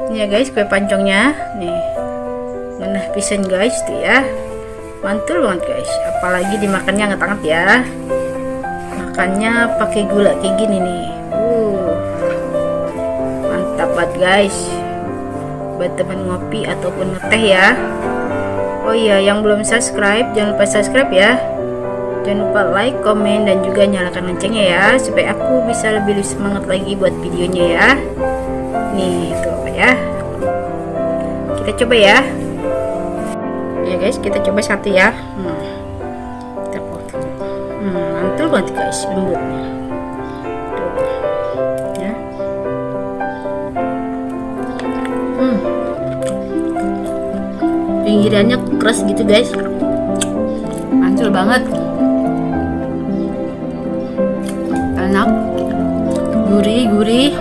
Ini ya guys, kue pancongnya nih. Nah, pisan guys tuh ya. Mantul banget guys, apalagi dimakannya hangat-hangat ya. Makannya pakai gula kayak gini nih. Mantap banget guys. Buat teman ngopi ataupun ngeteh ya. Oh iya, yang belum subscribe jangan lupa subscribe ya. Jangan lupa like, komen, dan juga nyalakan loncengnya ya, supaya aku bisa lebih semangat lagi buat videonya ya. Nih tuh apa ya. Kita coba ya. Ya guys, kita coba satu ya. Kita potong. Mantul banget guys, lembutnya. Tuh. Ya. Pinggirannya keras gitu guys, mantul banget, enak, gurih-gurih.